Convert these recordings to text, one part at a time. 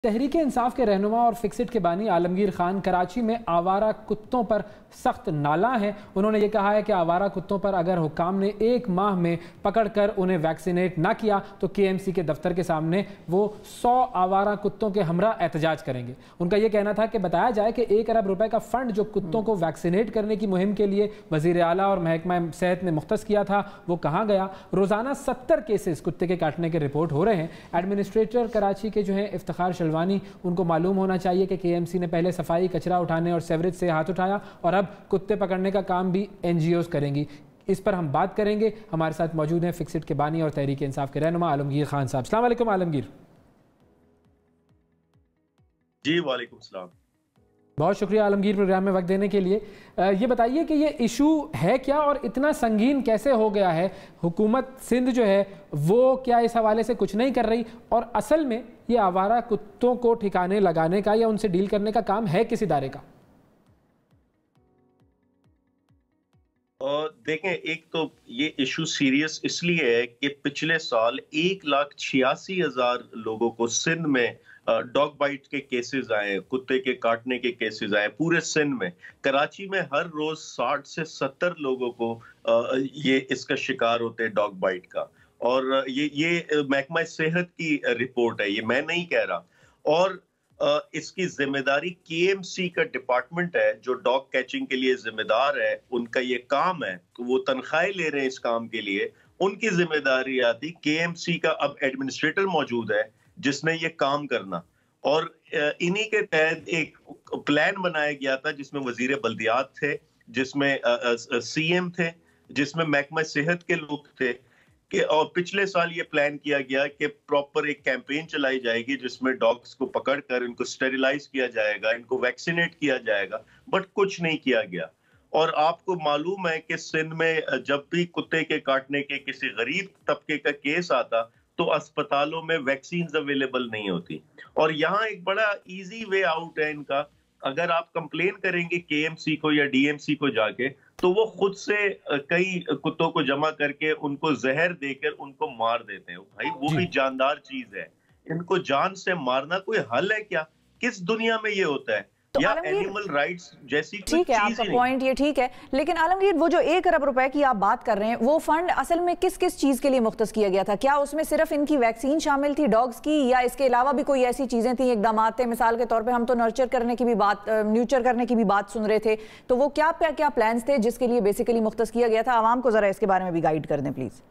तहरीक इंसाफ के रहनुमा और फिक्सिट के बानी आलमगीर खान कराची में आवारा कुत्तों पर सख्त नाला हैं। उन्होंने ये कहा है कि आवारा कुत्तों पर अगर हुक्काम ने 1 माह में पकड़कर उन्हें वैक्सीनेट ना किया तो KMC के दफ्तर के सामने वो 100 आवारा कुत्तों के हमरा एहतजाज करेंगे। उनका ये कहना था कि बताया जाए कि 1 अरब रुपए का फंड जो कुत्तों को वैक्सीनेट करने की मुहिम के लिए वज़ीर आला और महकमा सेहत ने मुख्तस किया था वो कहाँ गया। रोज़ाना 70 केसेस कुत्ते के काटने के रिपोर्ट हो रहे हैं। एडमिनिस्ट्रेटर कराची के जो हैं इफ्तिखार शलवानी, उनको मालूम होना चाहिए कि KMC ने पहले सफाई, कचरा उठाने और सेवरेज से हाथ उठाया और अब कुत्ते पकड़ने का काम भी NGOs करेंगी। इस पर हम बात करेंगे। हमारे साथ मौजूद हैं फिक्सिट के बानी और तहरीक इंसाफ के रहनुमा आलमगीर खान साहब। अस्सलाम वालेकुम आलमगीर। जी वालेकुम सलाम। बहुत शुक्रिया आलमगीर प्रोग्राम में वक्त देने के लिए। ये बताइए कि ये इशू है क्या और इतना संगीन कैसे हो गया है? हुकूमत सिंध जो है वो क्या इस हवाले से कुछ नहीं कर रही और असल में ये आवारा कुत्तों को ठिकाने लगाने का या उनसे डील करने का काम है किस इदारे का? देखें, एक तो ये इशू सीरियस इसलिए है कि पिछले साल 1,86,000 लोगों को सिंध में डॉग बाइट के केसेस आए, कुत्ते के काटने के केसेस आए पूरे सिंध में। कराची में हर रोज 60 से 70 लोगों को ये इसका शिकार होते हैं डॉग बाइट का। और ये महकमा सेहत की रिपोर्ट है, ये मैं नहीं कह रहा। और इसकी जिम्मेदारी KMC का डिपार्टमेंट है जो डॉग कैचिंग के लिए जिम्मेदार है, उनका ये काम है, तो वो तनख्वाहें ले रहे हैं इस काम के लिए। उनकी जिम्मेदारी आती KMC का अब एडमिनिस्ट्रेटर मौजूद है जिसने ये काम करना। और इन्हीं के तहत एक प्लान बनाया गया था जिसमें वजीर बल्दियात थे, जिसमें CM थे, जिसमें महकमा सेहत के लोग थे और पिछले साल ये प्लान किया गया कि प्रॉपर एक कैंपेन चलाई जाएगी जिसमें डॉग्स को पकड़कर इनको स्टेरिलाइज किया जाएगा, इनको वैक्सीनेट किया जाएगा, बट कुछ नहीं किया गया। और आपको मालूम है कि सिंध में जब भी कुत्ते के काटने के किसी गरीब तबके का केस आता तो अस्पतालों में वैक्सीन अवेलेबल नहीं होती। और यहाँ एक बड़ा इजी वे आउट है इनका। अगर आप कंप्लेन करेंगे KMC को या DMC को जाके तो वो खुद से कई कुत्तों को जमा करके उनको जहर देकर उनको मार देते हैं। भाई वो भी जानदार चीज है, इनको जान से मारना कोई हल है क्या? किस दुनिया में ये होता है? तो या एनिमल राइट्स जैसी ठीक है, आपका पॉइंट ये ठीक है, लेकिन आलमगीर वो जो 1 अरब रुपए की आप बात कर रहे हैं वो फंड असल में किस किस चीज के लिए मुख्तस किया गया था? क्या उसमें सिर्फ इनकी वैक्सीन शामिल थी डॉग्स की, या इसके अलावा भी कोई ऐसी चीजें थी, इकदाम थे? मिसाल के तौर पे हम तो न्यूचर करने की भी बात सुन रहे थे, तो वो क्या प्लान्स थे जिसके लिए बेसिकली मुख्तस किया गया था? आवाम को जरा इसके बारे में भी गाइड कर दें प्लीज।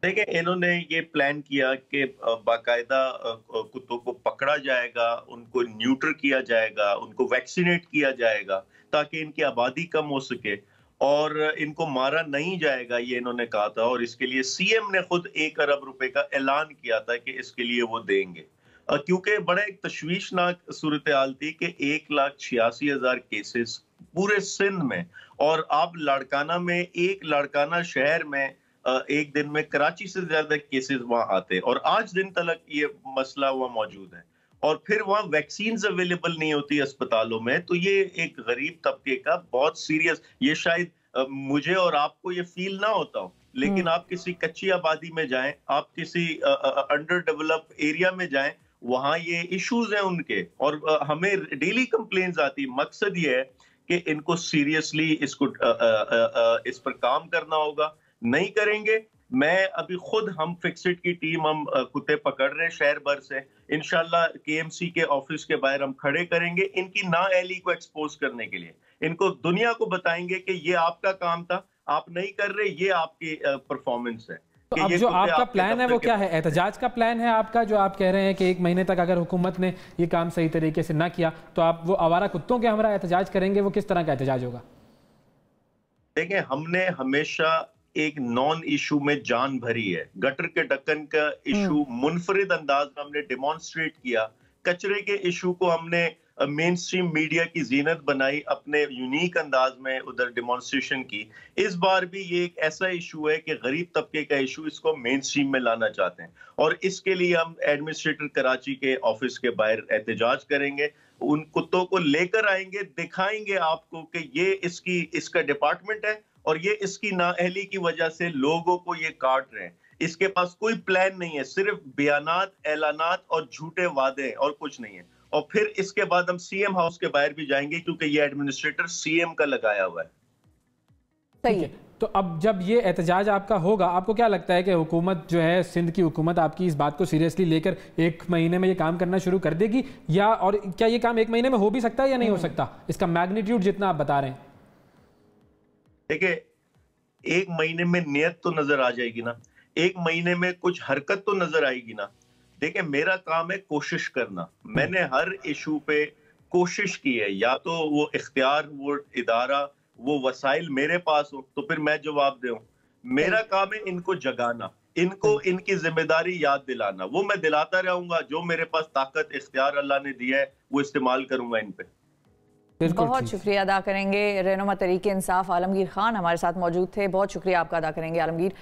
देखिए, इन्होंने ये प्लान किया कि बाकायदा कुत्तों को पकड़ा जाएगा, उनको न्यूट्र किया जाएगा, उनको वैक्सीनेट किया जाएगा ताकि इनकी आबादी कम हो सके और इनको मारा नहीं जाएगा, ये इन्होंने कहा था। और इसके लिए CM ने खुद 1 अरब रुपए का ऐलान किया था कि इसके लिए वो देंगे, क्योंकि बड़ा एक तशवीशनाक सूरत हाल थी कि 1,86,000 केसेस पूरे सिंध में, और आप लाड़काना में, एक लाड़काना शहर में एक दिन में कराची से ज्यादा केसेस वहां आते हैं। और आज दिन तक ये मसला वहां मौजूद है और फिर वहां वैक्सीन अवेलेबल नहीं होती अस्पतालों में। तो ये एक गरीब तबके का बहुत सीरियस, ये शायद मुझे और आपको ये फील ना होता हो, लेकिन आप किसी कच्ची आबादी में जाएं, आप किसी अंडर डेवलप एरिया में जाएं, वहां ये इश्यूज हैं उनके और हमें डेली कंप्लेंट्स आती। मकसद ये है कि इनको सीरियसली इस पर काम करना होगा। नहीं करेंगे, मैं अभी खुद, हम फिक्सिट की टीम, हम कुत्ते पकड़ रहे हैं शहर भर से। इंशाल्लाह KMC के ऑफिस के बाहर हम खड़े करेंगे इनकी नाअहली को एक्सपोज करने के लिए। इनको दुनिया को बताएंगे कि ये आपका काम था, आप नहीं कर रहे, ये आपकी परफॉर्मेंस है। तो अब जो आपका प्लान है वो क्या है? एहतजाज का प्लान है आपका, जो आप कह रहे हैं कि 1 महीने तक अगर हुकूमत ने ये काम सही तरीके से ना किया तो आप वो आवारा कुत्तों के हमरा एहतजाज करेंगे? वो किस तरह का एहतजाज होगा? देखें, हमने हमेशा एक नॉन इशू में जान भरी है। गटर के ढक्कन का इशू मुनफरिद अंदाज में हमने डेमोन्स्ट्रेट किया। कचरे के इशू को हमने मेन स्ट्रीम मीडिया की जीनत बनाई, अपने यूनिक अंदाज में उधर डेमोन्स्ट्रेशन की। इस बार भी ये एक ऐसा इशू है कि गरीब तबके का इशू, इसको मेन स्ट्रीम में लाना चाहते हैं और इसके लिए हम एडमिनिस्ट्रेटर कराची के ऑफिस के बाहर एहतजाज करेंगे। उन कुत्तों को लेकर आएंगे, दिखाएंगे आपको कि ये इसका डिपार्टमेंट है और ये इसकी नाअहली की वजह से लोगों को ये काट रहे हैं। इसके पास कोई प्लान नहीं है, सिर्फ बयानात, ऐलानात और झूठे वादे हैं और कुछ नहीं है। और फिर इसके बाद हम सीएम हाउस के बाहर भी जाएंगे क्योंकि ये एडमिनिस्ट्रेटर सीएम का लगाया हुआ है। सही है। तो अब जब ये एहतजाज आपका होगा, आपको क्या लगता है कि हुकूमत जो है, सिंध की हुकूमत आपकी इस बात को सीरियसली लेकर 1 महीने में ये काम करना शुरू कर देगी, या और क्या ये काम 1 महीने में हो भी सकता है या नहीं हो सकता, इसका मैग्नीट्यूड जितना आप बता रहे हैं? देखिए, 1 महीने में नियत तो नजर आ जाएगी ना, 1 महीने में कुछ हरकत तो नजर आएगी ना। देखिए, मेरा काम है कोशिश करना। मैंने हर इशू पे कोशिश की है, या तो वो इख्तियार, वो इदारा, वो वसाइल मेरे पास हो तो फिर मैं जवाब दूं। मेरा काम है इनको जगाना, इनको इनकी जिम्मेदारी याद दिलाना। वो मैं दिलाता रहूंगा। जो मेरे पास ताकत, इख्तियार अल्लाह ने दिया है, वो इस्तेमाल करूंगा इन पे। बहुत शुक्रिया अदा करेंगे रहनुमा तहरीक इंसाफ आलमगीर खान हमारे साथ मौजूद थे। बहुत शुक्रिया आपका अदा करेंगे आलमगीर।